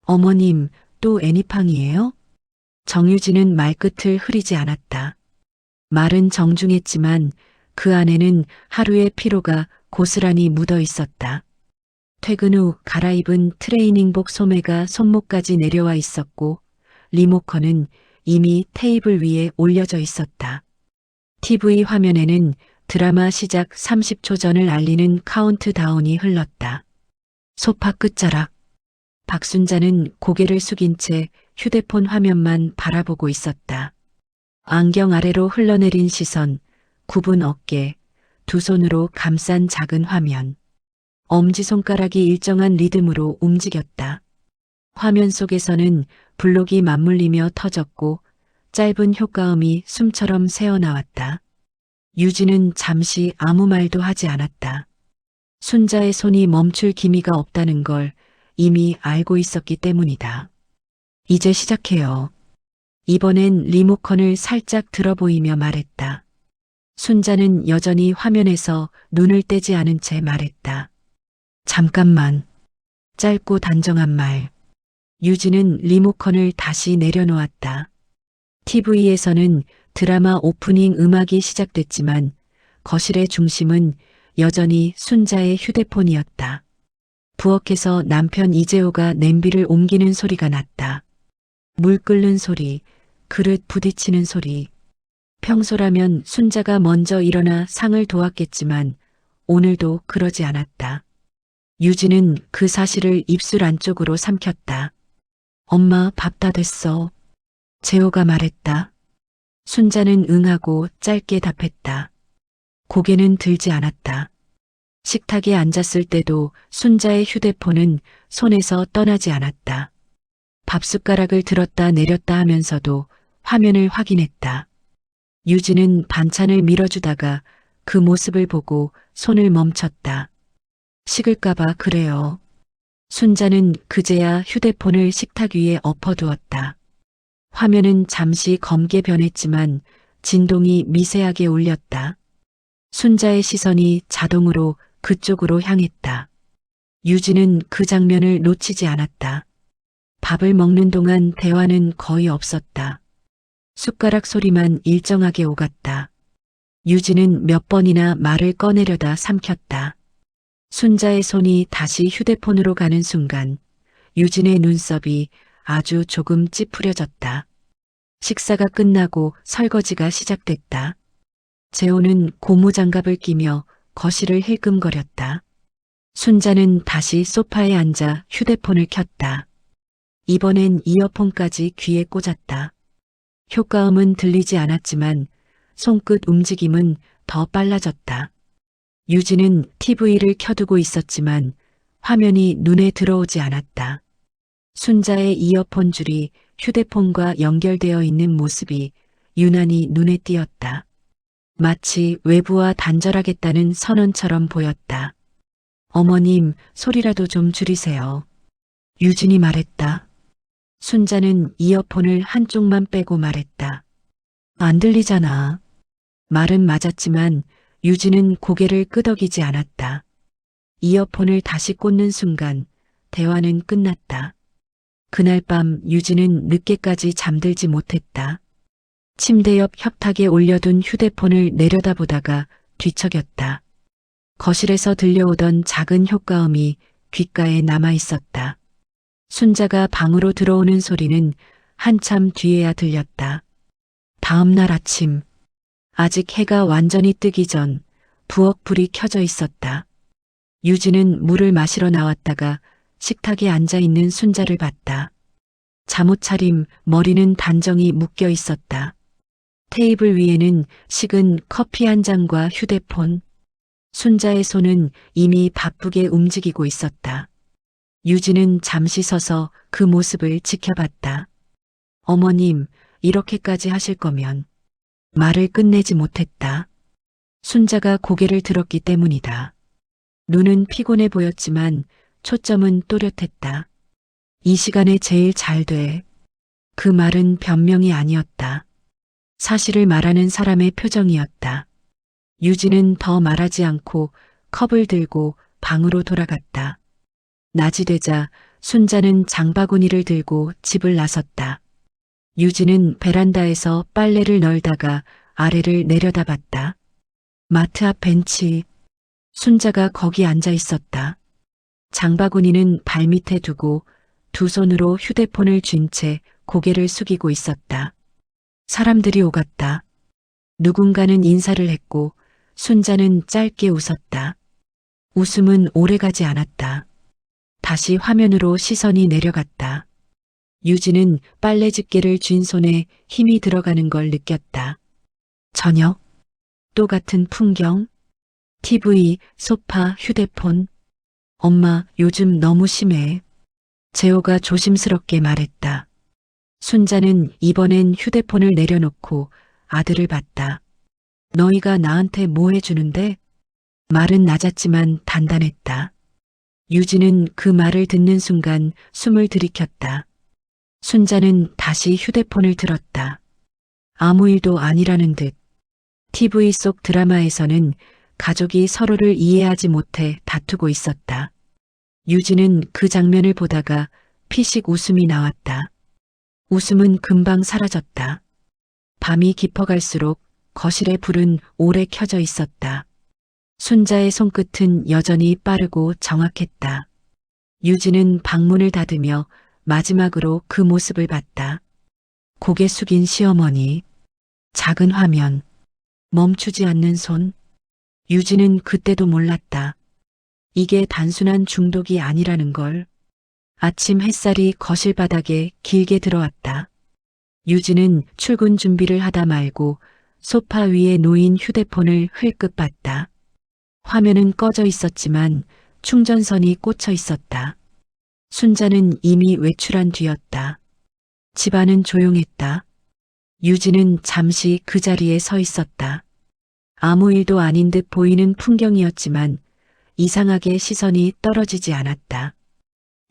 어머님, 또 애니팡이에요? 정유진은 말끝을 흐리지 않았다. 말은 정중했지만 그 안에는 하루의 피로가 고스란히 묻어 있었다. 퇴근 후 갈아입은 트레이닝복 소매가 손목까지 내려와 있었고 리모컨은 이미 테이블 위에 올려져 있었다. TV 화면에는 드라마 시작 30초 전을 알리는 카운트다운이 흘렀다. 소파 끝자락. 박순자는 고개를 숙인 채 휴대폰 화면만 바라보고 있었다. 안경 아래로 흘러내린 시선, 굽은 어깨, 두 손으로 감싼 작은 화면. 엄지손가락이 일정한 리듬으로 움직였다. 화면 속에서는 블록이 맞물리며 터졌고 짧은 효과음이 숨처럼 새어나왔다. 유진은 잠시 아무 말도 하지 않았다. 순자의 손이 멈출 기미가 없다는 걸 이미 알고 있었기 때문이다. 이제 시작해요. 이번엔 리모컨을 살짝 들어 보이며 말했다. 순자는 여전히 화면에서 눈을 떼지 않은 채 말했다. 잠깐만. 짧고 단정한 말. 유진은 리모컨을 다시 내려놓았다. TV에서는 드라마 오프닝 음악이 시작됐지만 거실의 중심은 여전히 순자의 휴대폰이었다. 부엌에서 남편 이재호가 냄비를 옮기는 소리가 났다. 물 끓는 소리, 그릇 부딪히는 소리. 평소라면 순자가 먼저 일어나 상을 도왔겠지만 오늘도 그러지 않았다. 유진은 그 사실을 입술 안쪽으로 삼켰다. 엄마, 밥 다 됐어. 재호가 말했다. 순자는 응하고 짧게 답했다. 고개는 들지 않았다. 식탁에 앉았을 때도 순자의 휴대폰은 손에서 떠나지 않았다. 밥숟가락을 들었다 내렸다 하면서도 화면을 확인했다. 유진은 반찬을 밀어주다가 그 모습을 보고 손을 멈췄다. 식을까봐 그래요. 순자는 그제야 휴대폰을 식탁 위에 엎어두었다. 화면은 잠시 검게 변했지만 진동이 미세하게 울렸다. 순자의 시선이 자동으로 그쪽으로 향했다. 유진은 그 장면을 놓치지 않았다. 밥을 먹는 동안 대화는 거의 없었다. 숟가락 소리만 일정하게 오갔다. 유진은 몇 번이나 말을 꺼내려다 삼켰다. 순자의 손이 다시 휴대폰으로 가는 순간 유진의 눈썹이 아주 조금 찌푸려졌다. 식사가 끝나고 설거지가 시작됐다. 재호는 고무장갑을 끼며 거실을 힐끔거렸다. 순자는 다시 소파에 앉아 휴대폰을 켰다. 이번엔 이어폰까지 귀에 꽂았다. 효과음은 들리지 않았지만 손끝 움직임은 더 빨라졌다. 유진은 TV를 켜두고 있었지만 화면이 눈에 들어오지 않았다. 순자의 이어폰 줄이 휴대폰과 연결되어 있는 모습이 유난히 눈에 띄었다. 마치 외부와 단절하겠다는 선언처럼 보였다. 어머님, 소리라도 좀 줄이세요. 유진이 말했다. 순자는 이어폰을 한쪽만 빼고 말했다. 안 들리잖아. 말은 맞았지만 유진은 고개를 끄덕이지 않았다. 이어폰을 다시 꽂는 순간 대화는 끝났다. 그날 밤 유진은 늦게까지 잠들지 못했다. 침대 옆 협탁에 올려둔 휴대폰을 내려다보다가 뒤척였다. 거실에서 들려오던 작은 효과음이 귓가에 남아 있었다. 순자가 방으로 들어오는 소리는 한참 뒤에야 들렸다. 다음 날 아침, 아직 해가 완전히 뜨기 전 부엌 불이 켜져 있었다. 유진은 물을 마시러 나왔다가 식탁에 앉아 있는 순자를 봤다. 잠옷 차림, 머리는 단정히 묶여 있었다. 테이블 위에는 식은 커피 한 잔과 휴대폰. 순자의 손은 이미 바쁘게 움직이고 있었다. 유진은 잠시 서서 그 모습을 지켜봤다. 어머님, 이렇게까지 하실 거면. 말을 끝내지 못했다. 순자가 고개를 들었기 때문이다. 눈은 피곤해 보였지만 초점은 또렷했다. 이 시간에 제일 잘 돼. 그 말은 변명이 아니었다. 사실을 말하는 사람의 표정이었다. 유진은 더 말하지 않고 컵을 들고 방으로 돌아갔다. 낮이 되자 순자는 장바구니를 들고 집을 나섰다. 유진은 베란다에서 빨래를 널다가 아래를 내려다봤다. 마트 앞 벤치. 순자가 거기 앉아 있었다. 장바구니는 발밑에 두고 두 손으로 휴대폰을 쥔 채 고개를 숙이고 있었다. 사람들이 오갔다. 누군가는 인사를 했고 순자는 짧게 웃었다. 웃음은 오래가지 않았다. 다시 화면으로 시선이 내려갔다. 유진은 빨래 집게를 쥔 손에 힘이 들어가는 걸 느꼈다. 저녁, 또 같은 풍경, TV, 소파, 휴대폰. 엄마, 요즘 너무 심해. 재호가 조심스럽게 말했다. 순자는 이번엔 휴대폰을 내려놓고 아들을 봤다. 너희가 나한테 뭐 해주는데? 말은 낮았지만 단단했다. 유진은 그 말을 듣는 순간 숨을 들이켰다. 순자는 다시 휴대폰을 들었다. 아무 일도 아니라는 듯. TV 속 드라마에서는 가족이 서로를 이해하지 못해 다투고 있었다. 유진은 그 장면을 보다가 피식 웃음이 나왔다. 웃음은 금방 사라졌다. 밤이 깊어갈수록 거실의 불은 오래 켜져 있었다. 순자의 손끝은 여전히 빠르고 정확했다. 유진은 방문을 닫으며 마지막으로 그 모습을 봤다. 고개 숙인 시어머니, 작은 화면, 멈추지 않는 손. 유진은 그때도 몰랐다. 이게 단순한 중독이 아니라는 걸. 아침 햇살이 거실 바닥에 길게 들어왔다. 유진은 출근 준비를 하다 말고 소파 위에 놓인 휴대폰을 흘끗 봤다. 화면은 꺼져 있었지만 충전선이 꽂혀 있었다. 순자는 이미 외출한 뒤였다. 집안은 조용했다. 유진은 잠시 그 자리에 서 있었다. 아무 일도 아닌 듯 보이는 풍경이었지만 이상하게 시선이 떨어지지 않았다.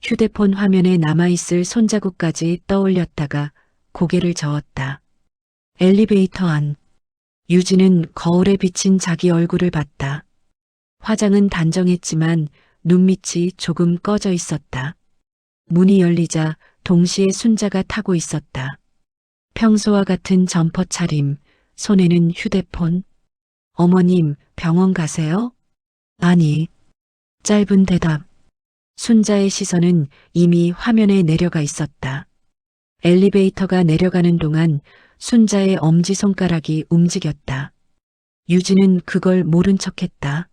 휴대폰 화면에 남아있을 손자국까지 떠올렸다가 고개를 저었다. 엘리베이터 안. 유진은 거울에 비친 자기 얼굴을 봤다. 화장은 단정했지만 눈밑이 조금 꺼져 있었다. 문이 열리자 동시에 순자가 타고 있었다. 평소와 같은 점퍼 차림, 손에는 휴대폰. 어머님, 병원 가세요? 아니. 짧은 대답. 순자의 시선은 이미 화면에 내려가 있었다. 엘리베이터가 내려가는 동안 순자의 엄지손가락이 움직였다. 유진은 그걸 모른 척했다.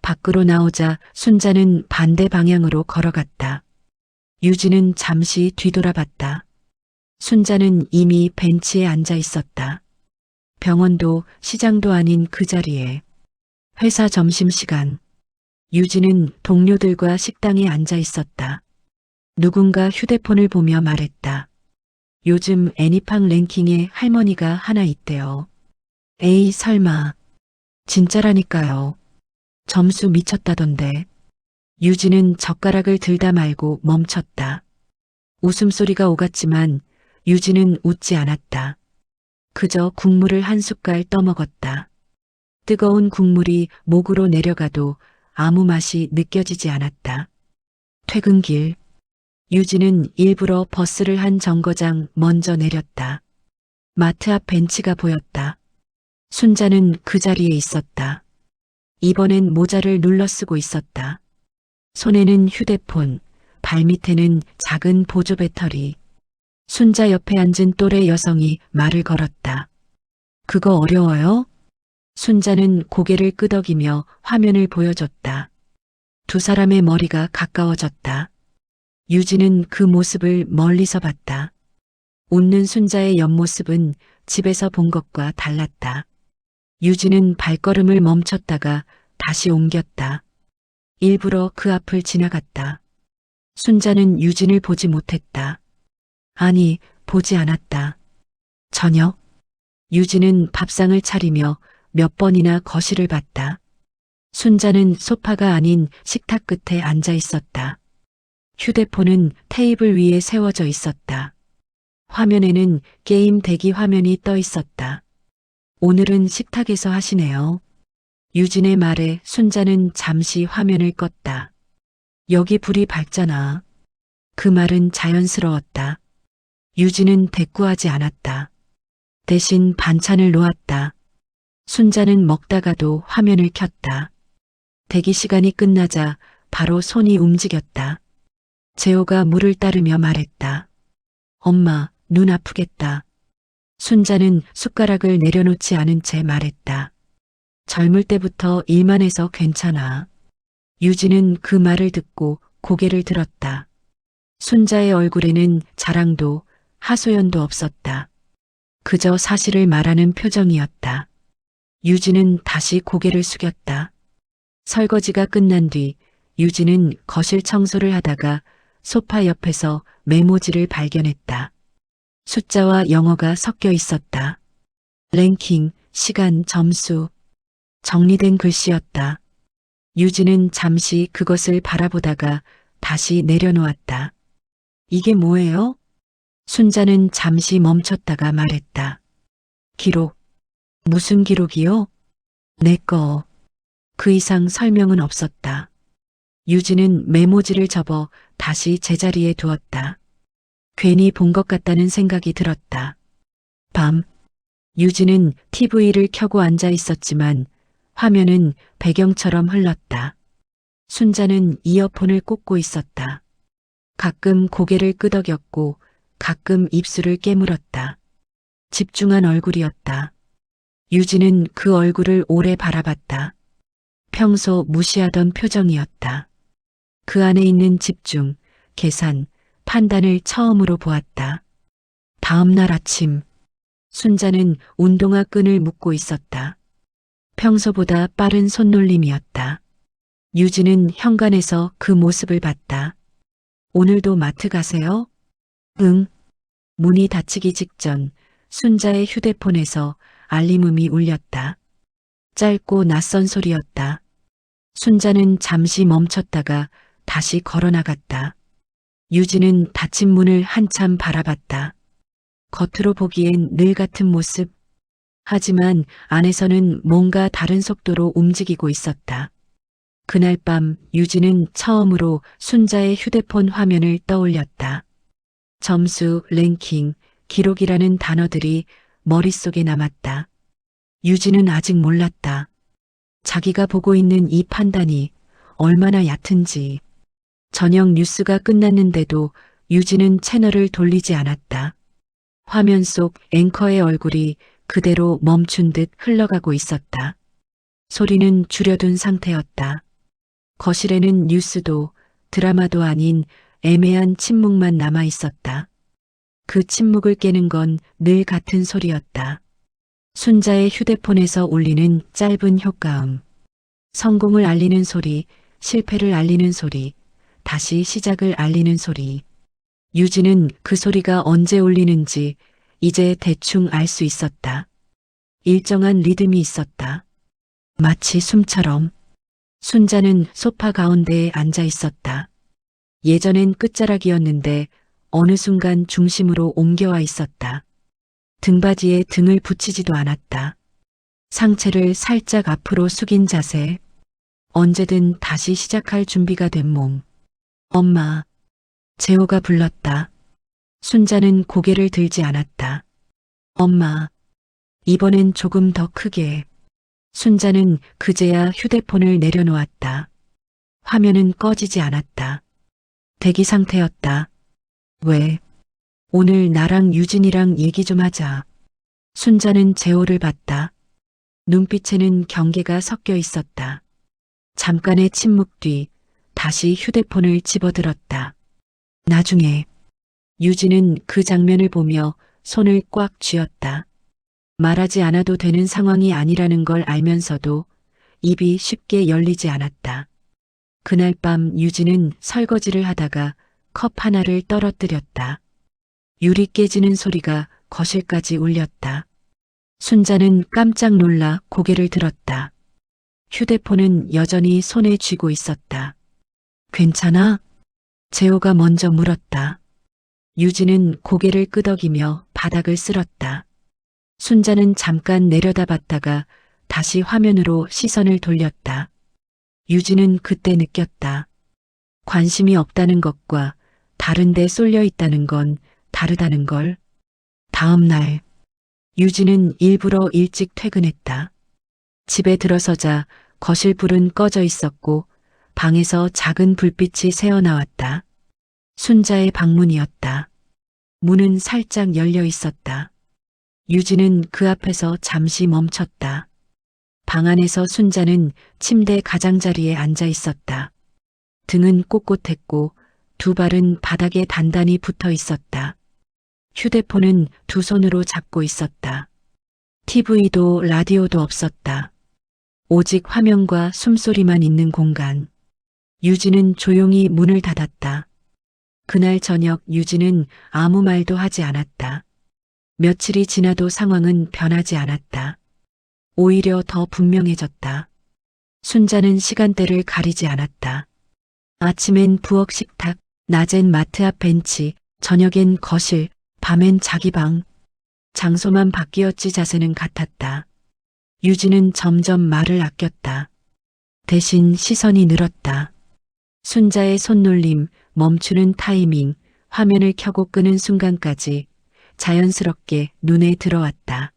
밖으로 나오자 순자는 반대 방향으로 걸어갔다. 유진은 잠시 뒤돌아봤다. 순자는 이미 벤치에 앉아 있었다. 병원도 시장도 아닌 그 자리에. 회사 점심시간. 유진은 동료들과 식당에 앉아 있었다. 누군가 휴대폰을 보며 말했다. 요즘 애니팡 랭킹에 할머니가 하나 있대요. 에이, 설마. 진짜라니까요. 점수 미쳤다던데. 유진은 젓가락을 들다 말고 멈췄다. 웃음소리가 오갔지만 유진은 웃지 않았다. 그저 국물을 한 숟갈 떠먹었다. 뜨거운 국물이 목으로 내려가도 아무 맛이 느껴지지 않았다. 퇴근길. 유진은 일부러 버스를 한 정거장 먼저 내렸다. 마트 앞 벤치가 보였다. 순자는 그 자리에 있었다. 이번엔 모자를 눌러 쓰고 있었다. 손에는 휴대폰, 발밑에는 작은 보조 배터리. 순자 옆에 앉은 또래 여성이 말을 걸었다. 그거 어려워요? 순자는 고개를 끄덕이며 화면을 보여줬다. 두 사람의 머리가 가까워졌다. 유진은 그 모습을 멀리서 봤다. 웃는 순자의 옆모습은 집에서 본 것과 달랐다. 유진은 발걸음을 멈췄다가 다시 옮겼다. 일부러 그 앞을 지나갔다. 순자는 유진을 보지 못했다. 아니, 보지 않았다. 저녁. 유진은 밥상을 차리며 몇 번이나 거실을 봤다. 순자는 소파가 아닌 식탁 끝에 앉아 있었다. 휴대폰은 테이블 위에 세워져 있었다. 화면에는 게임 대기 화면이 떠 있었다. 오늘은 식탁에서 하시네요. 유진의 말에 순자는 잠시 화면을 껐다. 여기 불이 밝잖아. 그 말은 자연스러웠다. 유진은 대꾸하지 않았다. 대신 반찬을 놓았다. 순자는 먹다가도 화면을 켰다. 대기 시간이 끝나자 바로 손이 움직였다. 재호가 물을 따르며 말했다. 엄마, 눈 아프겠다. 순자는 숟가락을 내려놓지 않은 채 말했다. 젊을 때부터 일만 해서 괜찮아. 유진은 그 말을 듣고 고개를 들었다. 순자의 얼굴에는 자랑도 하소연도 없었다. 그저 사실을 말하는 표정이었다. 유진은 다시 고개를 숙였다. 설거지가 끝난 뒤 유진은 거실 청소를 하다가 소파 옆에서 메모지를 발견했다. 숫자와 영어가 섞여 있었다. 랭킹, 시간, 점수. 정리된 글씨였다. 유진은 잠시 그것을 바라보다가 다시 내려놓았다. 이게 뭐예요? 순자는 잠시 멈췄다가 말했다. 기록. 무슨 기록이요? 내 거. 그 이상 설명은 없었다. 유진은 메모지를 접어 다시 제자리에 두었다. 괜히 본 것 같다는 생각이 들었다. 밤. 유진은 TV를 켜고 앉아 있었지만 화면은 배경처럼 흘렀다. 순자는 이어폰을 꽂고 있었다. 가끔 고개를 끄덕였고 가끔 입술을 깨물었다. 집중한 얼굴이었다. 유진은 그 얼굴을 오래 바라봤다. 평소 무시하던 표정이었다. 그 안에 있는 집중, 계산, 판단을 처음으로 보았다. 다음 날 아침, 순자는 운동화 끈을 묶고 있었다. 평소보다 빠른 손놀림이었다. 유진은 현관에서 그 모습을 봤다. 오늘도 마트 가세요? 응. 문이 닫히기 직전 순자의 휴대폰에서 알림음이 울렸다. 짧고 낯선 소리였다. 순자는 잠시 멈췄다가 다시 걸어나갔다. 유진은 닫힌 문을 한참 바라봤다. 겉으로 보기엔 늘 같은 모습. 하지만 안에서는 뭔가 다른 속도로 움직이고 있었다. 그날 밤 유진은 처음으로 순자의 휴대폰 화면을 떠올렸다. 점수, 랭킹, 기록이라는 단어들이 머릿속에 남았다. 유진은 아직 몰랐다. 자기가 보고 있는 이 판단이 얼마나 얕은지. 저녁 뉴스가 끝났는데도 유진은 채널을 돌리지 않았다. 화면 속 앵커의 얼굴이 그대로 멈춘 듯 흘러가고 있었다. 소리는 줄여둔 상태였다. 거실에는 뉴스도 드라마도 아닌 애매한 침묵만 남아 있었다. 그 침묵을 깨는 건 늘 같은 소리였다. 순자의 휴대폰에서 울리는 짧은 효과음. 성공을 알리는 소리, 실패를 알리는 소리, 다시 시작을 알리는 소리. 유진은 그 소리가 언제 울리는지 이제 대충 알 수 있었다. 일정한 리듬이 있었다. 마치 숨처럼. 순자는 소파 가운데에 앉아 있었다. 예전엔 끝자락이었는데 어느 순간 중심으로 옮겨와 있었다. 등받이에 등을 붙이지도 않았다. 상체를 살짝 앞으로 숙인 자세. 언제든 다시 시작할 준비가 된 몸. 엄마. 재호가 불렀다. 순자는 고개를 들지 않았다. 엄마. 이번엔 조금 더 크게. 순자는 그제야 휴대폰을 내려놓았다. 화면은 꺼지지 않았다. 대기 상태였다. 왜? 오늘 나랑 유진이랑 얘기 좀 하자. 순자는 재호를 봤다. 눈빛에는 경계가 섞여 있었다. 잠깐의 침묵 뒤 다시 휴대폰을 집어들었다. 나중에. 유진은 그 장면을 보며 손을 꽉 쥐었다. 말하지 않아도 되는 상황이 아니라는 걸 알면서도 입이 쉽게 열리지 않았다. 그날 밤 유진은 설거지를 하다가 컵 하나를 떨어뜨렸다. 유리 깨지는 소리가 거실까지 울렸다. 순자는 깜짝 놀라 고개를 들었다. 휴대폰은 여전히 손에 쥐고 있었다. 괜찮아? 재호가 먼저 물었다. 유진은 고개를 끄덕이며 바닥을 쓸었다. 순자는 잠깐 내려다봤다가 다시 화면으로 시선을 돌렸다. 유진은 그때 느꼈다. 관심이 없다는 것과 다른데 쏠려 있다는 건 다르다는 걸. 다음 날, 유진은 일부러 일찍 퇴근했다. 집에 들어서자 거실 불은 꺼져 있었고 방에서 작은 불빛이 새어나왔다. 순자의 방문이었다. 문은 살짝 열려 있었다. 유진은 그 앞에서 잠시 멈췄다. 방 안에서 순자는 침대 가장자리에 앉아 있었다. 등은 꼿꼿했고 두 발은 바닥에 단단히 붙어 있었다. 휴대폰은 두 손으로 잡고 있었다. TV도 라디오도 없었다. 오직 화면과 숨소리만 있는 공간. 유진은 조용히 문을 닫았다. 그날 저녁 유진은 아무 말도 하지 않았다. 며칠이 지나도 상황은 변하지 않았다. 오히려 더 분명해졌다. 순자는 시간대를 가리지 않았다. 아침엔 부엌 식탁, 낮엔 마트 앞 벤치, 저녁엔 거실, 밤엔 자기 방. 장소만 바뀌었지 자세는 같았다. 유진은 점점 말을 아꼈다. 대신 시선이 늘었다. 순자의 손놀림, 멈추는 타이밍, 화면을 켜고 끄는 순간까지 자연스럽게 눈에 들어왔다.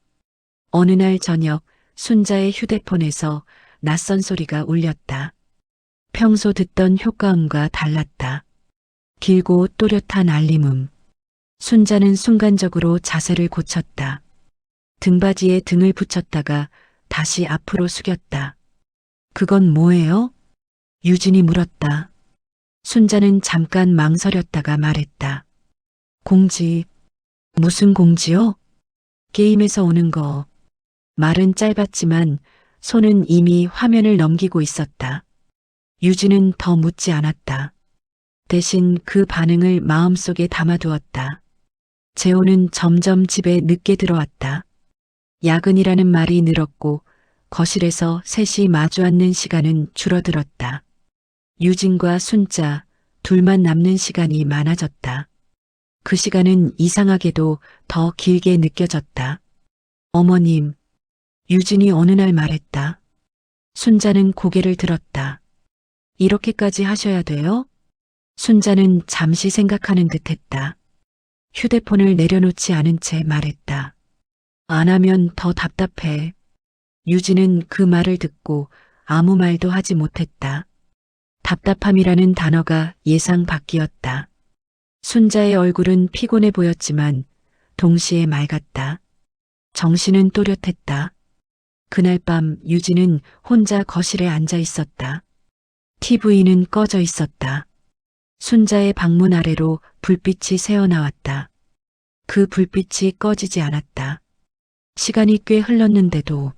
어느 날 저녁 순자의 휴대폰에서 낯선 소리가 울렸다. 평소 듣던 효과음과 달랐다. 길고 또렷한 알림음. 순자는 순간적으로 자세를 고쳤다. 등받이에 등을 붙였다가 다시 앞으로 숙였다. 그건 뭐예요? 유진이 물었다. 순자는 잠깐 망설였다가 말했다. 공지. 무슨 공지요? 게임에서 오는 거. 말은 짧았지만 손은 이미 화면을 넘기고 있었다. 유진은 더 묻지 않았다. 대신 그 반응을 마음속에 담아두었다. 재호는 점점 집에 늦게 들어왔다. 야근이라는 말이 늘었고 거실에서 셋이 마주 앉는 시간은 줄어들었다. 유진과 순자 둘만 남는 시간이 많아졌다. 그 시간은 이상하게도 더 길게 느껴졌다. 어머님, 유진이 어느 날 말했다. 순자는 고개를 들었다. 이렇게까지 하셔야 돼요? 순자는 잠시 생각하는 듯 했다. 휴대폰을 내려놓지 않은 채 말했다. 안 하면 더 답답해. 유진은 그 말을 듣고 아무 말도 하지 못했다. 답답함이라는 단어가 예상 밖이었다. 순자의 얼굴은 피곤해 보였지만 동시에 맑았다. 정신은 또렷했다. 그날 밤 유진은 혼자 거실에 앉아 있었다. TV는 꺼져 있었다. 순자의 방문 아래로 불빛이 새어나왔다. 그 불빛이 꺼지지 않았다. 시간이 꽤 흘렀는데도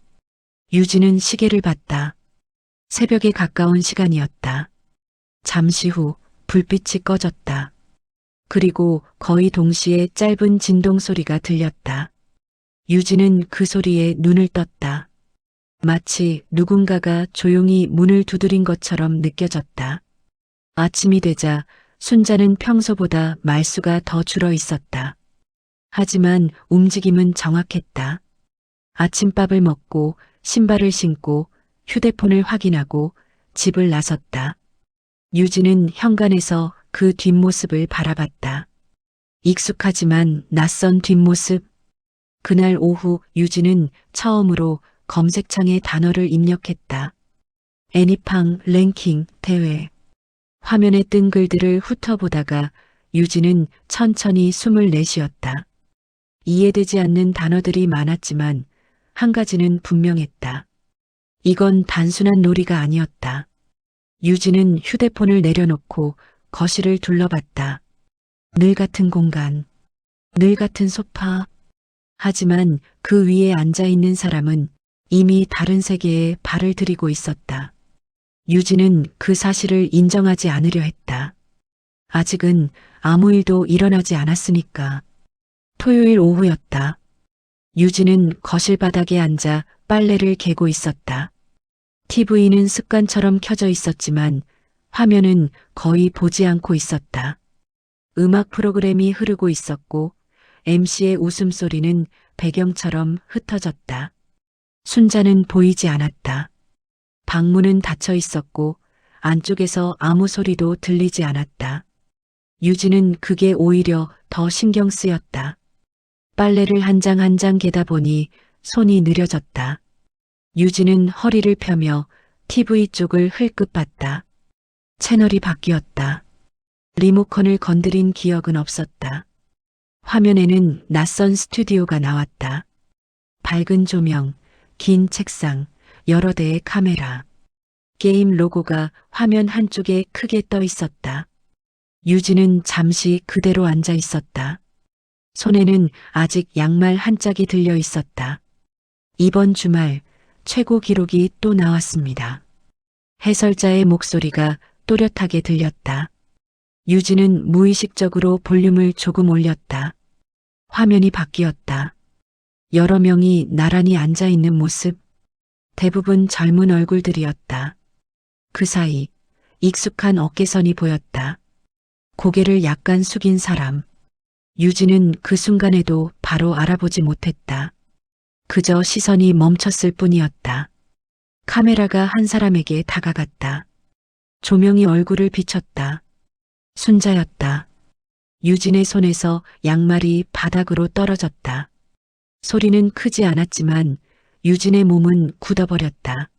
유진은 시계를 봤다. 새벽에 가까운 시간이었다. 잠시 후 불빛이 꺼졌다. 그리고 거의 동시에 짧은 진동 소리가 들렸다. 유진은 그 소리에 눈을 떴다. 마치 누군가가 조용히 문을 두드린 것처럼 느껴졌다. 아침이 되자 순자는 평소보다 말수가 더 줄어 있었다. 하지만 움직임은 정확했다. 아침밥을 먹고 신발을 신고 휴대폰을 확인하고 집을 나섰다. 유진은 현관에서 그 뒷모습을 바라봤다. 익숙하지만 낯선 뒷모습. 그날 오후 유진은 처음으로 검색창에 단어를 입력했다. 애니팡 랭킹 대회. 화면에 뜬 글들을 훑어보다가 유진은 천천히 숨을 내쉬었다. 이해되지 않는 단어들이 많았지만 한 가지는 분명했다. 이건 단순한 놀이가 아니었다. 유진은 휴대폰을 내려놓고 거실을 둘러봤다. 늘 같은 공간, 늘 같은 소파. 하지만 그 위에 앉아있는 사람은 이미 다른 세계에 발을 들이고 있었다. 유진은 그 사실을 인정하지 않으려 했다. 아직은 아무 일도 일어나지 않았으니까. 토요일 오후였다. 유진은 거실 바닥에 앉아 빨래를 개고 있었다. TV는 습관처럼 켜져 있었지만 화면은 거의 보지 않고 있었다. 음악 프로그램이 흐르고 있었고 MC의 웃음소리는 배경처럼 흩어졌다. 순자는 보이지 않았다. 방문은 닫혀 있었고 안쪽에서 아무 소리도 들리지 않았다. 유진은 그게 오히려 더 신경 쓰였다. 빨래를 한 장 한 장 개다 보니 손이 느려졌다. 유진은 허리를 펴며 TV 쪽을 흘끗 봤다. 채널이 바뀌었다. 리모컨을 건드린 기억은 없었다. 화면에는 낯선 스튜디오가 나왔다. 밝은 조명, 긴 책상, 여러 대의 카메라. 게임 로고가 화면 한쪽에 크게 떠 있었다. 유진은 잠시 그대로 앉아 있었다. 손에는 아직 양말 한 짝이 들려 있었다. 이번 주말 최고 기록이 또 나왔습니다. 해설자의 목소리가 또렷하게 들렸다. 유진은 무의식적으로 볼륨을 조금 올렸다. 화면이 바뀌었다. 여러 명이 나란히 앉아 있는 모습. 대부분 젊은 얼굴들이었다. 그 사이 익숙한 어깨선이 보였다. 고개를 약간 숙인 사람. 유진은 그 순간에도 바로 알아보지 못했다. 그저 시선이 멈췄을 뿐이었다. 카메라가 한 사람에게 다가갔다. 조명이 얼굴을 비췄다. 순자였다. 유진의 손에서 양말이 바닥으로 떨어졌다. 소리는 크지 않았지만 유진의 몸은 굳어버렸다.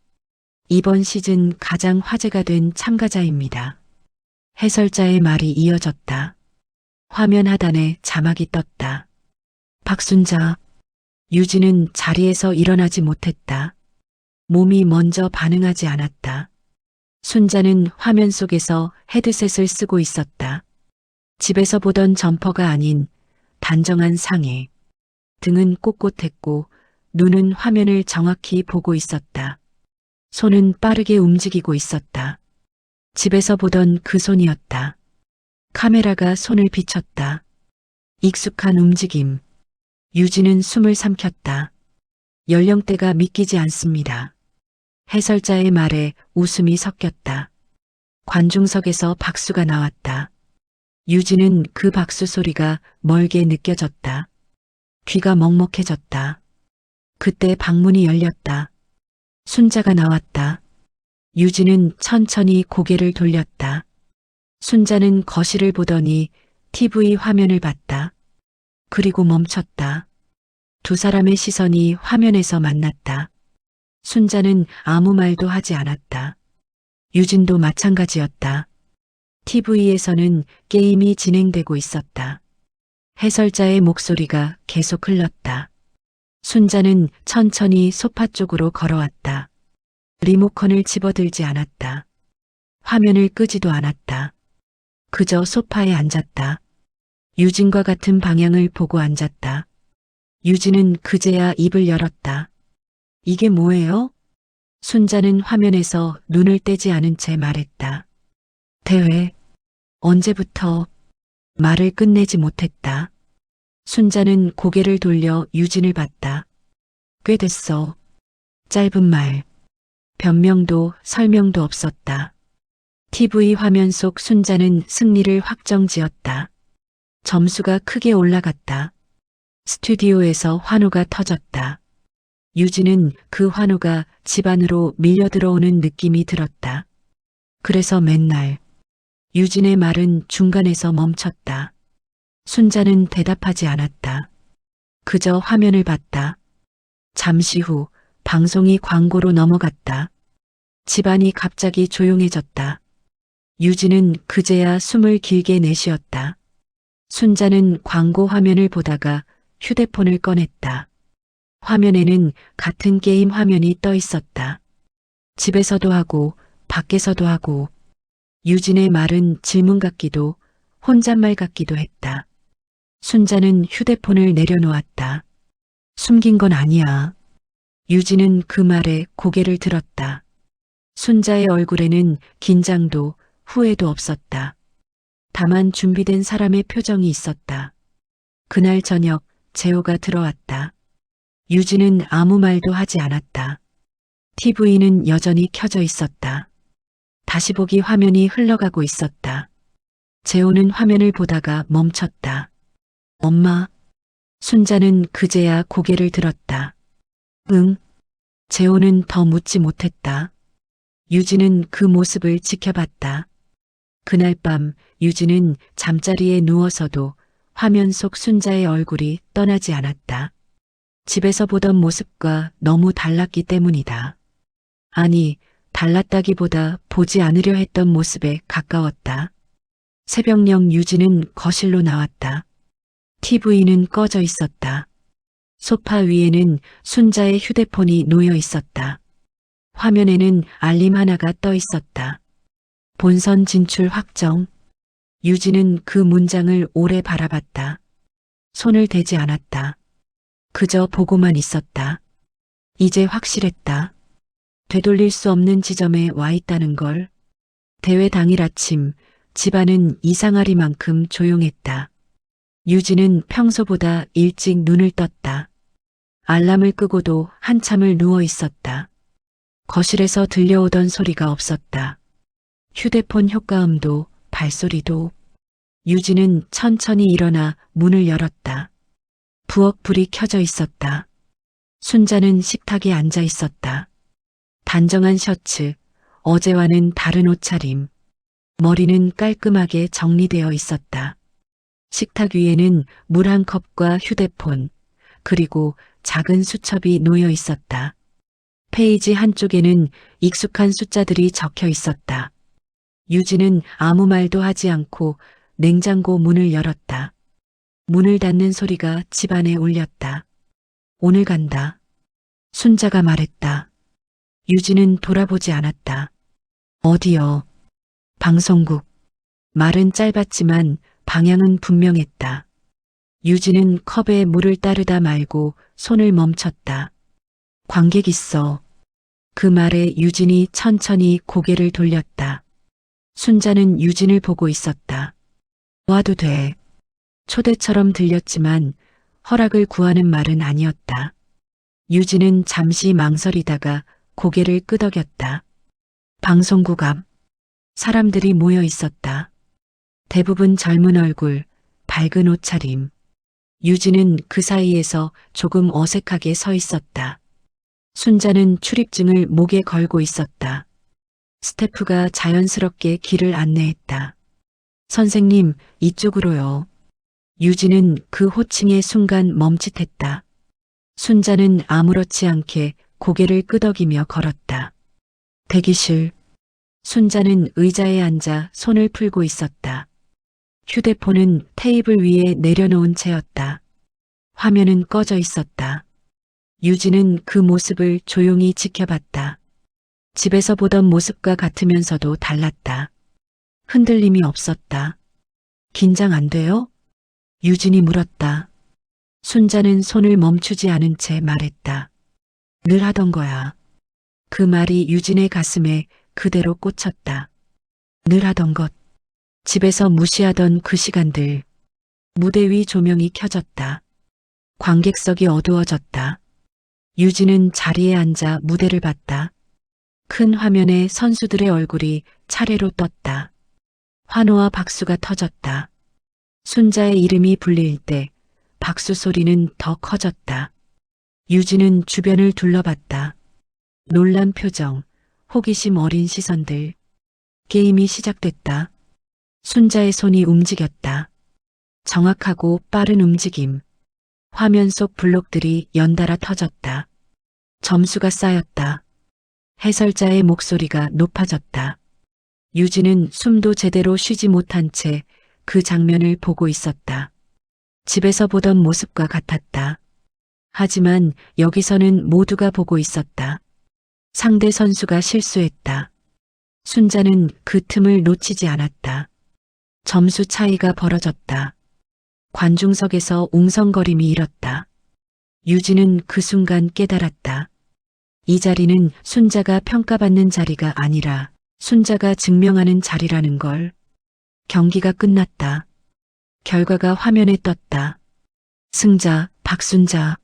이번 시즌 가장 화제가 된 참가자입니다. 해설자의 말이 이어졌다. 화면 하단에 자막이 떴다. 박순자. 유진은 자리에서 일어나지 못했다. 몸이 먼저 반응하지 않았다. 순자는 화면 속에서 헤드셋을 쓰고 있었다. 집에서 보던 점퍼가 아닌 단정한 상의. 등은 꼿꼿했고 눈은 화면을 정확히 보고 있었다. 손은 빠르게 움직이고 있었다. 집에서 보던 그 손이었다. 카메라가 손을 비췄다. 익숙한 움직임. 유진은 숨을 삼켰다. 연령대가 믿기지 않습니다. 해설자의 말에 웃음이 섞였다. 관중석에서 박수가 나왔다. 유진은 그 박수 소리가 멀게 느껴졌다. 귀가 먹먹해졌다. 그때 방문이 열렸다. 순자가 나왔다. 유진은 천천히 고개를 돌렸다. 순자는 거실을 보더니 TV 화면을 봤다. 그리고 멈췄다. 두 사람의 시선이 화면에서 만났다. 순자는 아무 말도 하지 않았다. 유진도 마찬가지였다. TV에서는 게임이 진행되고 있었다. 해설자의 목소리가 계속 흘렀다. 순자는 천천히 소파 쪽으로 걸어왔다. 리모컨을 집어들지 않았다. 화면을 끄지도 않았다. 그저 소파에 앉았다. 유진과 같은 방향을 보고 앉았다. 유진은 그제야 입을 열었다. 이게 뭐예요? 순자는 화면에서 눈을 떼지 않은 채 말했다. 대회. 언제부터? 말을 끝내지 못했다. 순자는 고개를 돌려 유진을 봤다. 꽤 됐어. 짧은 말. 변명도 설명도 없었다. TV 화면 속 순자는 승리를 확정지었다. 점수가 크게 올라갔다. 스튜디오에서 환호가 터졌다. 유진은 그 환호가 집 안으로 밀려 들어오는 느낌이 들었다. 그래서 맨날. 유진의 말은 중간에서 멈췄다. 순자는 대답하지 않았다. 그저 화면을 봤다. 잠시 후 방송이 광고로 넘어갔다. 집안이 갑자기 조용해졌다. 유진은 그제야 숨을 길게 내쉬었다. 순자는 광고 화면을 보다가 휴대폰을 꺼냈다. 화면에는 같은 게임 화면이 떠 있었다. 집에서도 하고 밖에서도 하고. 유진의 말은 질문 같기도 혼잣말 같기도 했다. 순자는 휴대폰을 내려놓았다. 숨긴 건 아니야. 유진은 그 말에 고개를 들었다. 순자의 얼굴에는 긴장도 후회도 없었다. 다만 준비된 사람의 표정이 있었다. 그날 저녁 재호가 들어왔다. 유진은 아무 말도 하지 않았다. TV는 여전히 켜져 있었다. 다시 보기 화면이 흘러가고 있었다. 재호는 화면을 보다가 멈췄다. 엄마. 순자는 그제야 고개를 들었다. 응. 재호는 더 묻지 못했다. 유진은 그 모습을 지켜봤다. 그날 밤 유진은 잠자리에 누워서도 화면 속 순자의 얼굴이 떠나지 않았다. 집에서 보던 모습과 너무 달랐기 때문이다. 아니, 달랐다기보다 보지 않으려 했던 모습에 가까웠다. 새벽녘 유진은 거실로 나왔다. TV는 꺼져 있었다. 소파 위에는 순자의 휴대폰이 놓여 있었다. 화면에는 알림 하나가 떠 있었다. 본선 진출 확정. 유진은 그 문장을 오래 바라봤다. 손을 대지 않았다. 그저 보고만 있었다. 이제 확실했다. 되돌릴 수 없는 지점에 와 있다는 걸. 대회 당일 아침 집안은 이상하리만큼 조용했다. 유진은 평소보다 일찍 눈을 떴다. 알람을 끄고도 한참을 누워 있었다. 거실에서 들려오던 소리가 없었다. 휴대폰 효과음도 발소리도. 유진은 천천히 일어나 문을 열었다. 부엌 불이 켜져 있었다. 순자는 식탁에 앉아 있었다. 단정한 셔츠, 어제와는 다른 옷차림. 머리는 깔끔하게 정리되어 있었다. 식탁 위에는 물 한 컵과 휴대폰, 그리고 작은 수첩이 놓여 있었다. 페이지 한쪽에는 익숙한 숫자들이 적혀 있었다. 유진은 아무 말도 하지 않고 냉장고 문을 열었다. 문을 닫는 소리가 집안에 울렸다. 오늘 간다. 순자가 말했다. 유진은 돌아보지 않았다. 어디요? 방송국. 말은 짧았지만 방향은 분명했다. 유진은 컵에 물을 따르다 말고 손을 멈췄다. 관객 있어. 그 말에 유진이 천천히 고개를 돌렸다. 순자는 유진을 보고 있었다. 와도 돼. 초대처럼 들렸지만 허락을 구하는 말은 아니었다. 유진은 잠시 망설이다가 고개를 끄덕였다. 방송국 앞. 사람들이 모여 있었다. 대부분 젊은 얼굴, 밝은 옷차림. 유진은 그 사이에서 조금 어색하게 서 있었다. 순자는 출입증을 목에 걸고 있었다. 스태프가 자연스럽게 길을 안내했다. 선생님, 이쪽으로요. 유진은 그 호칭의 순간 멈칫했다. 순자는 아무렇지 않게 고개를 끄덕이며 걸었다. 대기실. 순자는 의자에 앉아 손을 풀고 있었다. 휴대폰은 테이블 위에 내려놓은 채였다. 화면은 꺼져 있었다. 유진은 그 모습을 조용히 지켜봤다. 집에서 보던 모습과 같으면서도 달랐다. 흔들림이 없었다. 긴장 안 돼요? 유진이 물었다. 순자는 손을 멈추지 않은 채 말했다. 늘 하던 거야. 그 말이 유진의 가슴에 그대로 꽂혔다. 늘 하던 것. 집에서 무시하던 그 시간들. 무대 위 조명이 켜졌다. 관객석이 어두워졌다. 유진은 자리에 앉아 무대를 봤다. 큰 화면에 선수들의 얼굴이 차례로 떴다. 환호와 박수가 터졌다. 순자의 이름이 불릴 때 박수 소리는 더 커졌다. 유진은 주변을 둘러봤다. 놀란 표정, 호기심 어린 시선들. 게임이 시작됐다. 순자의 손이 움직였다. 정확하고 빠른 움직임. 화면 속 블록들이 연달아 터졌다. 점수가 쌓였다. 해설자의 목소리가 높아졌다. 유진은 숨도 제대로 쉬지 못한 채 그 장면을 보고 있었다. 집에서 보던 모습과 같았다. 하지만 여기서는 모두가 보고 있었다. 상대 선수가 실수했다. 순자는 그 틈을 놓치지 않았다. 점수 차이가 벌어졌다. 관중석에서 웅성거림이 일었다. 유진은 그 순간 깨달았다. 이 자리는 순자가 평가받는 자리가 아니라 순자가 증명하는 자리라는 걸. 경기가 끝났다. 결과가 화면에 떴다. 승자, 박순자.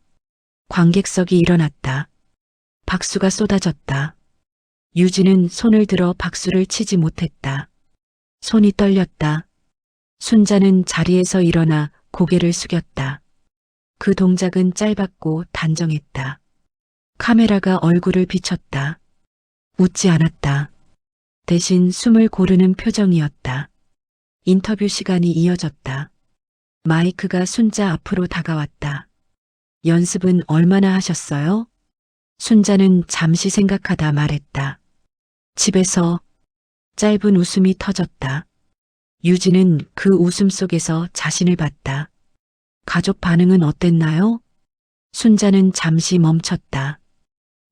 관객석이 일어났다. 박수가 쏟아졌다. 유진은 손을 들어 박수를 치지 못했다. 손이 떨렸다. 순자는 자리에서 일어나 고개를 숙였다. 그 동작은 짧았고 단정했다. 카메라가 얼굴을 비췄다. 웃지 않았다. 대신 숨을 고르는 표정이었다. 인터뷰 시간이 이어졌다. 마이크가 순자 앞으로 다가왔다. 연습은 얼마나 하셨어요? 순자는 잠시 생각하다 말했다. 집에서. 짧은 웃음이 터졌다. 유진은 그 웃음 속에서 자신을 봤다. 가족 반응은 어땠나요? 순자는 잠시 멈췄다.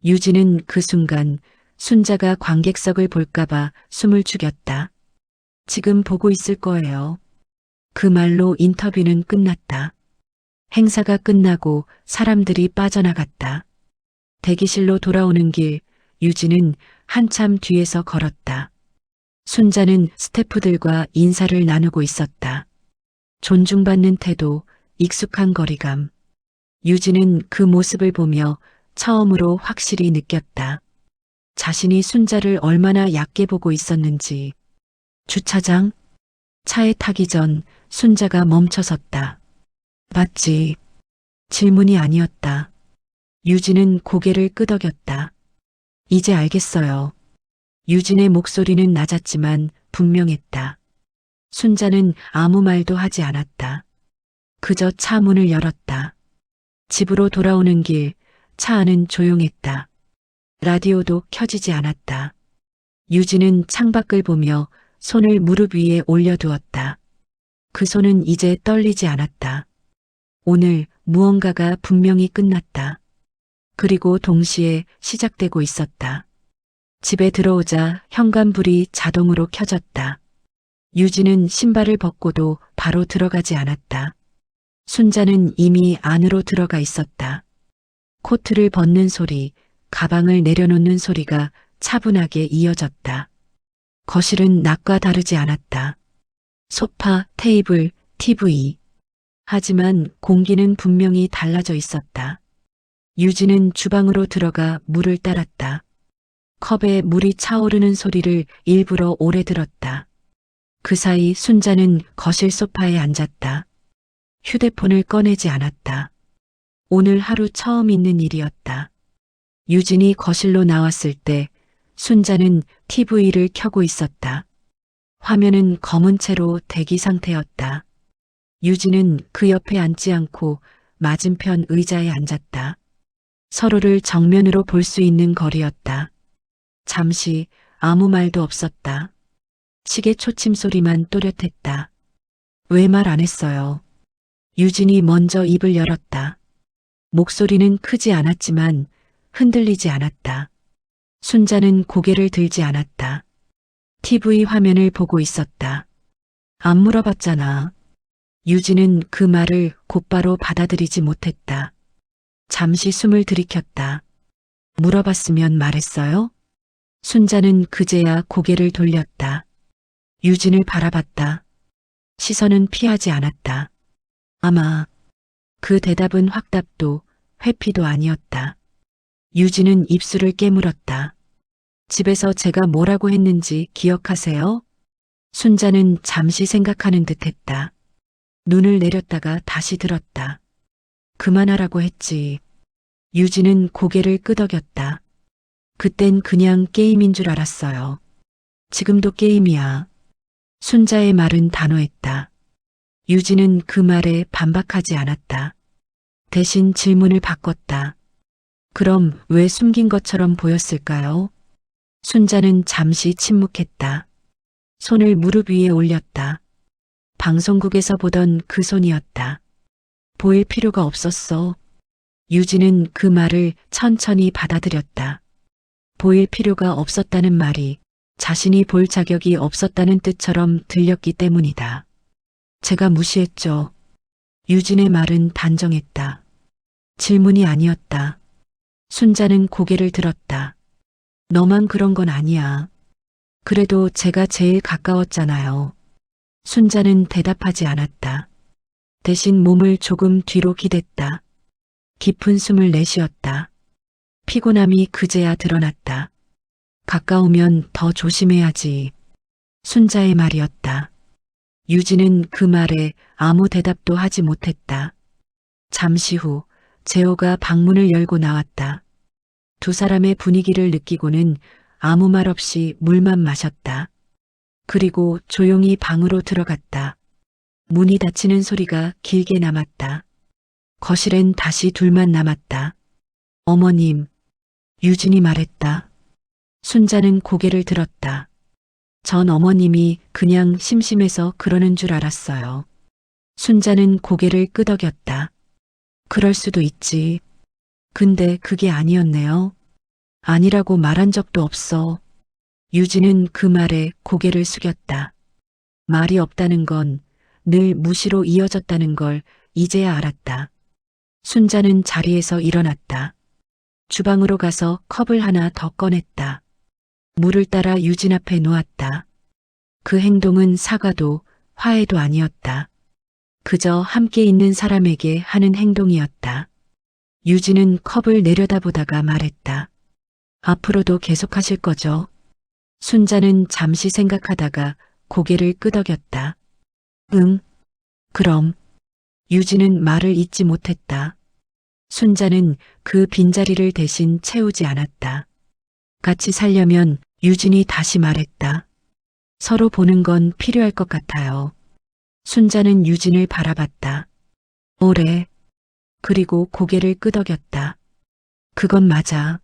유진은 그 순간 순자가 관객석을 볼까봐 숨을 죽였다. 지금 보고 있을 거예요. 그 말로 인터뷰는 끝났다. 행사가 끝나고 사람들이 빠져나갔다. 대기실로 돌아오는 길, 유진은 한참 뒤에서 걸었다. 순자는 스태프들과 인사를 나누고 있었다. 존중받는 태도, 익숙한 거리감. 유진은 그 모습을 보며 처음으로 확실히 느꼈다. 자신이 순자를 얼마나 얕게 보고 있었는지. 주차장. 차에 타기 전 순자가 멈춰섰다. 맞지? 질문이 아니었다. 유진은 고개를 끄덕였다. 이제 알겠어요. 유진의 목소리는 낮았지만 분명했다. 순자는 아무 말도 하지 않았다. 그저 차 문을 열었다. 집으로 돌아오는 길, 차 안은 조용했다. 라디오도 켜지지 않았다. 유진은 창밖을 보며 손을 무릎 위에 올려두었다. 그 손은 이제 떨리지 않았다. 오늘 무언가가 분명히 끝났다. 그리고 동시에 시작되고 있었다. 집에 들어오자 현관불이 자동으로 켜졌다. 유진은 신발을 벗고도 바로 들어가지 않았다. 순자는 이미 안으로 들어가 있었다. 코트를 벗는 소리, 가방을 내려놓는 소리가 차분하게 이어졌다. 거실은 낮과 다르지 않았다. 소파, 테이블, TV. 하지만 공기는 분명히 달라져 있었다. 유진은 주방으로 들어가 물을 따랐다. 컵에 물이 차오르는 소리를 일부러 오래 들었다. 그 사이 순자는 거실 소파에 앉았다. 휴대폰을 꺼내지 않았다. 오늘 하루 처음 있는 일이었다. 유진이 거실로 나왔을 때 순자는 TV를 켜고 있었다. 화면은 검은 채로 대기 상태였다. 유진은 그 옆에 앉지 않고 맞은편 의자에 앉았다. 서로를 정면으로 볼 수 있는 거리였다. 잠시 아무 말도 없었다. 시계 초침 소리만 또렷했다. 왜 말 안 했어요? 유진이 먼저 입을 열었다. 목소리는 크지 않았지만 흔들리지 않았다. 순자는 고개를 들지 않았다. TV 화면을 보고 있었다. 안 물어봤잖아. 유진은 그 말을 곧바로 받아들이지 못했다. 잠시 숨을 들이켰다. 물어봤으면 말했어요? 순자는 그제야 고개를 돌렸다. 유진을 바라봤다. 시선은 피하지 않았다. 아마 그 대답은 확답도 회피도 아니었다. 유진은 입술을 깨물었다. 집에서 제가 뭐라고 했는지 기억하세요? 순자는 잠시 생각하는 듯 했다. 눈을 내렸다가 다시 들었다. 그만하라고 했지. 유진은 고개를 끄덕였다. 그땐 그냥 게임인 줄 알았어요. 지금도 게임이야. 순자의 말은 단호했다. 유진은 그 말에 반박하지 않았다. 대신 질문을 바꿨다. 그럼 왜 숨긴 것처럼 보였을까요? 순자는 잠시 침묵했다. 손을 무릎 위에 올렸다. 방송국에서 보던 그 손이었다. 보일 필요가 없었어. 유진은 그 말을 천천히 받아들였다. 보일 필요가 없었다는 말이 자신이 볼 자격이 없었다는 뜻처럼 들렸기 때문이다. 제가 무시했죠. 유진의 말은 단정했다. 질문이 아니었다. 순자는 고개를 들었다. 너만 그런 건 아니야. 그래도 제가 제일 가까웠잖아요. 순자는 대답하지 않았다. 대신 몸을 조금 뒤로 기댔다. 깊은 숨을 내쉬었다. 피곤함이 그제야 드러났다. 가까우면 더 조심해야지. 순자의 말이었다. 유진은 그 말에 아무 대답도 하지 못했다. 잠시 후 재호가 방문을 열고 나왔다. 두 사람의 분위기를 느끼고는 아무 말 없이 물만 마셨다. 그리고 조용히 방으로 들어갔다. 문이 닫히는 소리가 길게 남았다. 거실엔 다시 둘만 남았다. 어머님, 유진이 말했다. 순자는 고개를 들었다. 전 어머님이 그냥 심심해서 그러는 줄 알았어요. 순자는 고개를 끄덕였다. 그럴 수도 있지. 근데 그게 아니었네요. 아니라고 말한 적도 없어. 유진은 그 말에 고개를 숙였다. 말이 없다는 건 늘 무시로 이어졌다는 걸 이제야 알았다. 순자는 자리에서 일어났다. 주방으로 가서 컵을 하나 더 꺼냈다. 물을 따라 유진 앞에 놓았다. 그 행동은 사과도 화해도 아니었다. 그저 함께 있는 사람에게 하는 행동이었다. 유진은 컵을 내려다보다가 말했다. 앞으로도 계속하실 거죠? 순자는 잠시 생각하다가 고개를 끄덕였다. 응, 그럼. 유진은 말을 잇지 못했다. 순자는 그 빈자리를 대신 채우지 않았다. 같이 살려면 유진이 다시 말했다. 서로 보는 건 필요할 것 같아요. 순자는 유진을 바라봤다. 오래. 그리고 고개를 끄덕였다. 그건 맞아.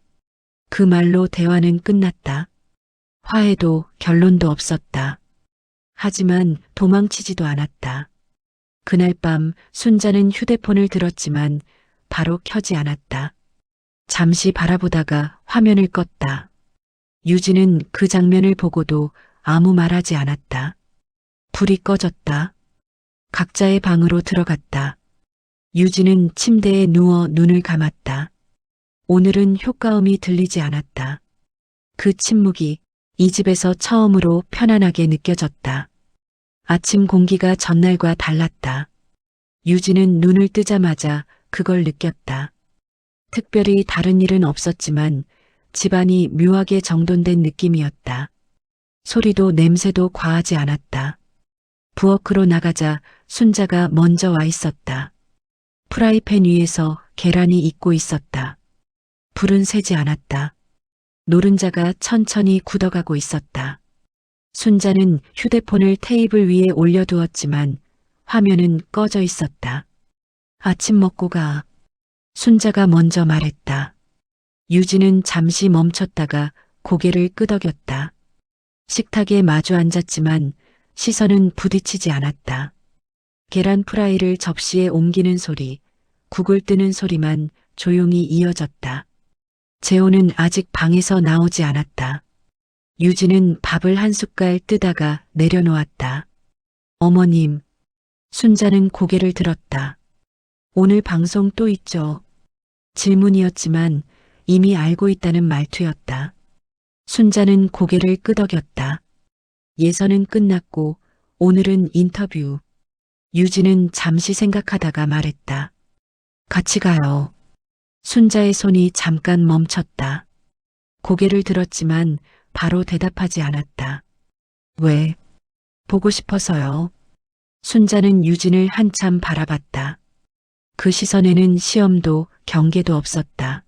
그 말로 대화는 끝났다. 화해도 결론도 없었다. 하지만 도망치지도 않았다. 그날 밤 순자는 휴대폰을 들었지만 바로 켜지 않았다. 잠시 바라보다가 화면을 껐다. 유진은 그 장면을 보고도 아무 말하지 않았다. 불이 꺼졌다. 각자의 방으로 들어갔다. 유진은 침대에 누워 눈을 감았다. 오늘은 효과음이 들리지 않았다. 그 침묵이 이 집에서 처음으로 편안하게 느껴졌다. 아침 공기가 전날과 달랐다. 유진은 눈을 뜨자마자 그걸 느꼈다. 특별히 다른 일은 없었지만 집안이 묘하게 정돈된 느낌이었다. 소리도 냄새도 과하지 않았다. 부엌으로 나가자 순자가 먼저 와 있었다. 프라이팬 위에서 계란이 익고 있었다. 불은 새지 않았다. 노른자가 천천히 굳어가고 있었다. 순자는 휴대폰을 테이블 위에 올려두었지만 화면은 꺼져 있었다. 아침 먹고 가. 순자가 먼저 말했다. 유진은 잠시 멈췄다가 고개를 끄덕였다. 식탁에 마주 앉았지만 시선은 부딪히지 않았다. 계란 프라이를 접시에 옮기는 소리, 국을 뜨는 소리만 조용히 이어졌다. 재호는 아직 방에서 나오지 않았다. 유진은 밥을 한 숟갈 뜨다가 내려놓았다. 어머님, 순자는 고개를 들었다. 오늘 방송 또 있죠? 질문이었지만 이미 알고 있다는 말투였다. 순자는 고개를 끄덕였다. 예선은 끝났고 오늘은 인터뷰. 유진은 잠시 생각하다가 말했다. 같이 가요. 순자의 손이 잠깐 멈췄다. 고개를 들었지만 바로 대답하지 않았다. 왜? 보고 싶어서요. 순자는 유진을 한참 바라봤다. 그 시선에는 시험도 경계도 없었다.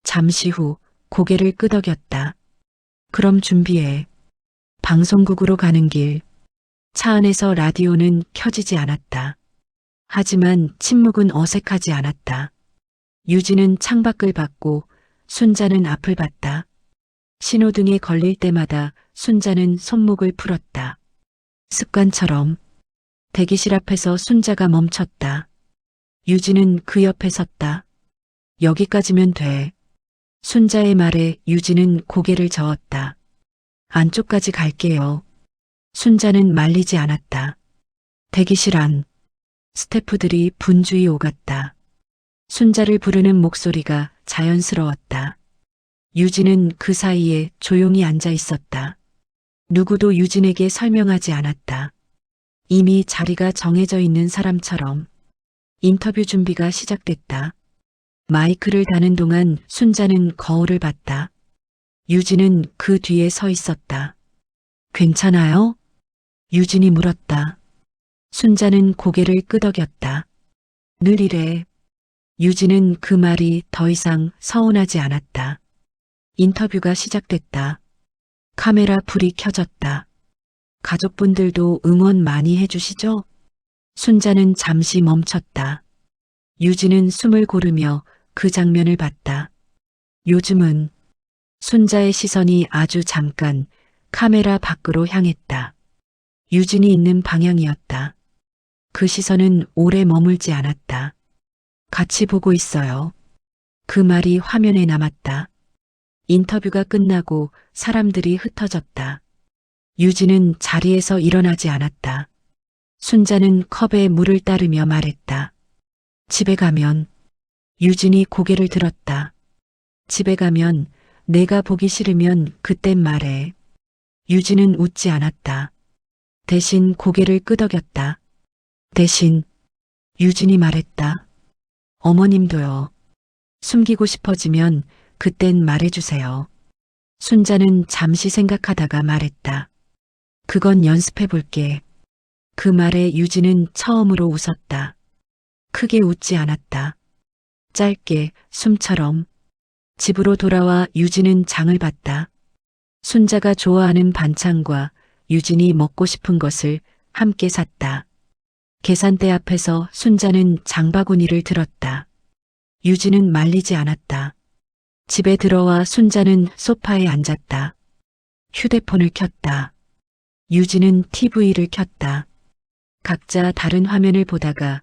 잠시 후 고개를 끄덕였다. 그럼 준비해. 방송국으로 가는 길. 차 안에서 라디오는 켜지지 않았다. 하지만 침묵은 어색하지 않았다. 유진은 창밖을 봤고 순자는 앞을 봤다. 신호등에 걸릴 때마다 순자는 손목을 풀었다. 습관처럼. 대기실 앞에서 순자가 멈췄다. 유진은 그 옆에 섰다. 여기까지면 돼. 순자의 말에 유진은 고개를 저었다. 안쪽까지 갈게요. 순자는 말리지 않았다. 대기실 안. 스태프들이 분주히 오갔다. 순자를 부르는 목소리가 자연스러웠다. 유진은 그 사이에 조용히 앉아 있었다. 누구도 유진에게 설명하지 않았다. 이미 자리가 정해져 있는 사람처럼. 인터뷰 준비가 시작됐다. 마이크를 다는 동안 순자는 거울을 봤다. 유진은 그 뒤에 서 있었다. 괜찮아요? 유진이 물었다. 순자는 고개를 끄덕였다. 늘 이래. 유진은 그 말이 더 이상 서운하지 않았다. 인터뷰가 시작됐다. 카메라 불이 켜졌다. 가족분들도 응원 많이 해주시죠? 순자는 잠시 멈췄다. 유진은 숨을 고르며 그 장면을 봤다. 요즘은 순자의 시선이 아주 잠깐 카메라 밖으로 향했다. 유진이 있는 방향이었다. 그 시선은 오래 머물지 않았다. 같이 보고 있어요. 그 말이 화면에 남았다. 인터뷰가 끝나고 사람들이 흩어졌다. 유진은 자리에서 일어나지 않았다. 순자는 컵에 물을 따르며 말했다. 집에 가면. 유진이 고개를 들었다. 집에 가면 내가 보기 싫으면 그땐 말해. 유진은 웃지 않았다. 대신 고개를 끄덕였다. 대신 유진이 말했다. 어머님도요. 숨기고 싶어지면 그땐 말해주세요. 순자는 잠시 생각하다가 말했다. 그건 연습해 볼게. 그 말에 유진은 처음으로 웃었다. 크게 웃지 않았다. 짧게 숨처럼. 집으로 돌아와 유진은 장을 봤다. 순자가 좋아하는 반찬과 유진이 먹고 싶은 것을 함께 샀다. 계산대 앞에서 순자는 장바구니를 들었다. 유진은 말리지 않았다. 집에 들어와 순자는 소파에 앉았다. 휴대폰을 켰다. 유진은 TV를 켰다. 각자 다른 화면을 보다가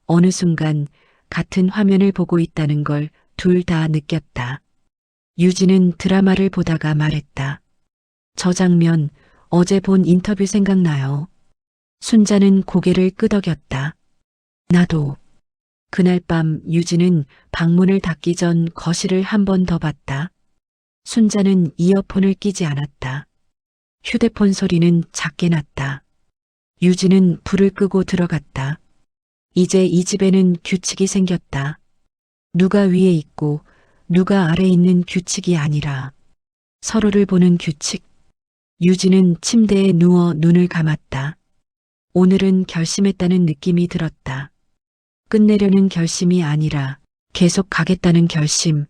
어느 순간 같은 화면을 보고 있다는 걸 둘 다 느꼈다. 유진은 드라마를 보다가 말했다. 저 장면 어제 본 인터뷰 생각나요. 순자는 고개를 끄덕였다. 나도. 그날 밤 유진은 방문을 닫기 전 거실을 한 번 더 봤다. 순자는 이어폰을 끼지 않았다. 휴대폰 소리는 작게 났다. 유진은 불을 끄고 들어갔다. 이제 이 집에는 규칙이 생겼다. 누가 위에 있고 누가 아래 있는 규칙이 아니라 서로를 보는 규칙. 유진은 침대에 누워 눈을 감았다. 오늘은 결심했다는 느낌이 들었다. 끝내려는 결심이 아니라 계속 가겠다는 결심.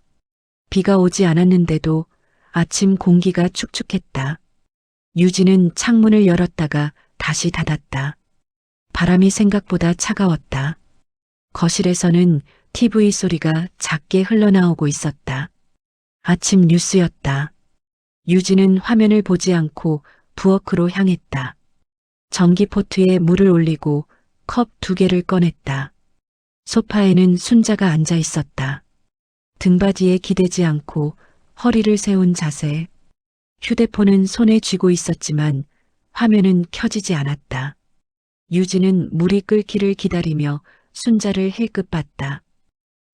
비가 오지 않았는데도 아침 공기가 축축했다. 유진은 창문을 열었다가 다시 닫았다. 바람이 생각보다 차가웠다. 거실에서는 TV 소리가 작게 흘러나오고 있었다. 아침 뉴스였다. 유진은 화면을 보지 않고 부엌으로 향했다. 전기포트에 물을 올리고 컵 2개를 꺼냈다. 소파에는 순자가 앉아 있었다. 등받이에 기대지 않고 허리를 세운 자세. 휴대폰은 손에 쥐고 있었지만 화면은 켜지지 않았다. 유진은 물이 끓기를 기다리며 순자를 힐끗 봤다.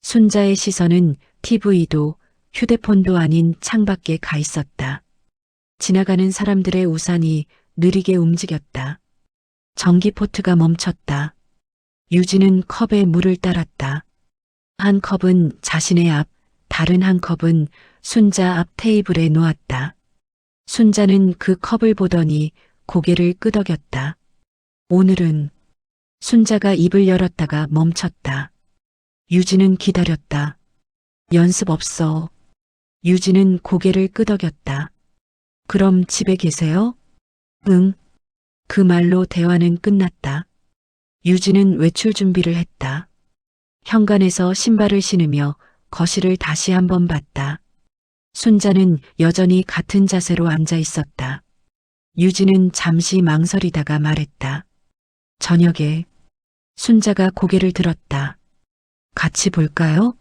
순자의 시선은 TV도 휴대폰도 아닌 창밖에 가 있었다. 지나가는 사람들의 우산이 느리게 움직였다. 전기포트가 멈췄다. 유진은 컵에 물을 따랐다. 한 컵은 자신의 앞, 다른 한 컵은 순자 앞 테이블에 놓았다. 순자는 그 컵을 보더니 고개를 끄덕였다. 오늘은. 순자가 입을 열었다가 멈췄다. 유진은 기다렸다. 연습 없어. 유진은 고개를 끄덕였다. 그럼 집에 계세요? 응. 그 말로 대화는 끝났다. 유진은 외출 준비를 했다. 현관에서 신발을 신으며 거실을 다시 한번 봤다. 순자는 여전히 같은 자세로 앉아 있었다. 유진은 잠시 망설이다가 말했다. 저녁에. 순자가 고개를 들었다. 같이 볼까요?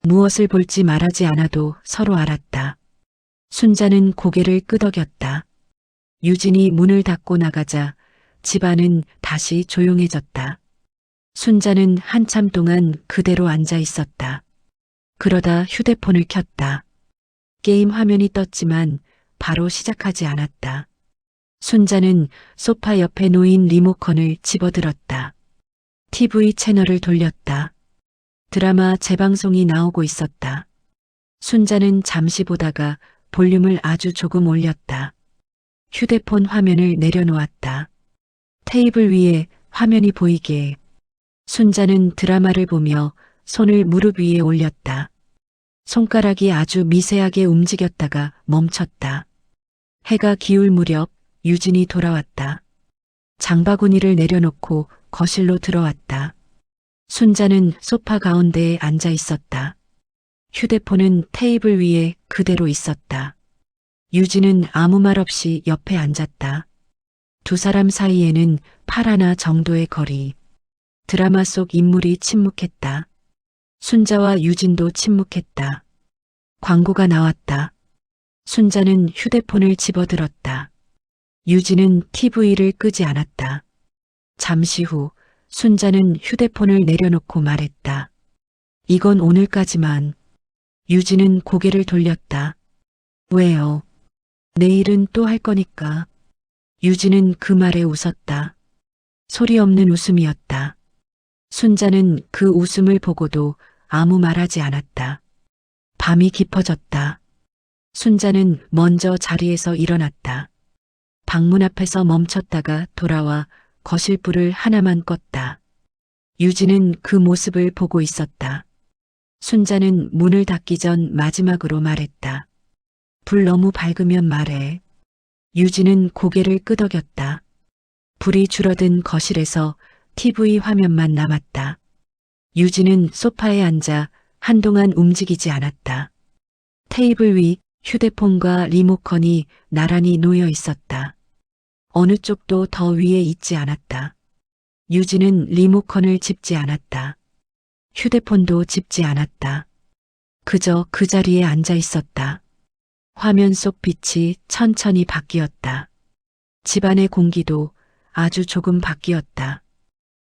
무엇을 볼지 말하지 않아도 서로 알았다. 순자는 고개를 끄덕였다. 유진이 문을 닫고 나가자 집안은 다시 조용해졌다. 순자는 한참 동안 그대로 앉아 있었다. 그러다 휴대폰을 켰다. 게임 화면이 떴지만 바로 시작하지 않았다. 순자는 소파 옆에 놓인 리모컨을 집어들었다. TV 채널을 돌렸다. 드라마 재방송이 나오고 있었다. 순자는 잠시 보다가 볼륨을 아주 조금 올렸다. 휴대폰 화면을 내려놓았다. 테이블 위에 화면이 보이게. 순자는 드라마를 보며 손을 무릎 위에 올렸다. 손가락이 아주 미세하게 움직였다가 멈췄다. 해가 기울 무렵 유진이 돌아왔다. 장바구니를 내려놓고 거실로 들어왔다. 순자는 소파 가운데에 앉아 있었다. 휴대폰은 테이블 위에 그대로 있었다. 유진은 아무 말 없이 옆에 앉았다. 두 사람 사이에는 팔 하나 정도의 거리. 드라마 속 인물이 침묵했다. 순자와 유진도 침묵했다. 광고가 나왔다. 순자는 휴대폰을 집어들었다. 유진은 TV를 끄지 않았다. 잠시 후 순자는 휴대폰을 내려놓고 말했다. 이건 오늘까지만. 유진은 고개를 돌렸다. 왜요? 내일은 또 할 거니까. 유진은 그 말에 웃었다. 소리 없는 웃음이었다. 순자는 그 웃음을 보고도 아무 말하지 않았다. 밤이 깊어졌다. 순자는 먼저 자리에서 일어났다. 방문 앞에서 멈췄다가 돌아와 거실 불을 하나만 껐다. 유진은 그 모습을 보고 있었다. 순자는 문을 닫기 전 마지막으로 말했다. 불 너무 밝으면 말해. 유진은 고개를 끄덕였다. 불이 줄어든 거실에서 TV 화면만 남았다. 유진은 소파에 앉아 한동안 움직이지 않았다. 테이블 위 휴대폰과 리모컨이 나란히 놓여 있었다. 어느 쪽도 더 위에 있지 않았다. 유진은 리모컨을 짚지 않았다. 휴대폰도 짚지 않았다. 그저 그 자리에 앉아 있었다. 화면 속 빛이 천천히 바뀌었다. 집안의 공기도 아주 조금 바뀌었다.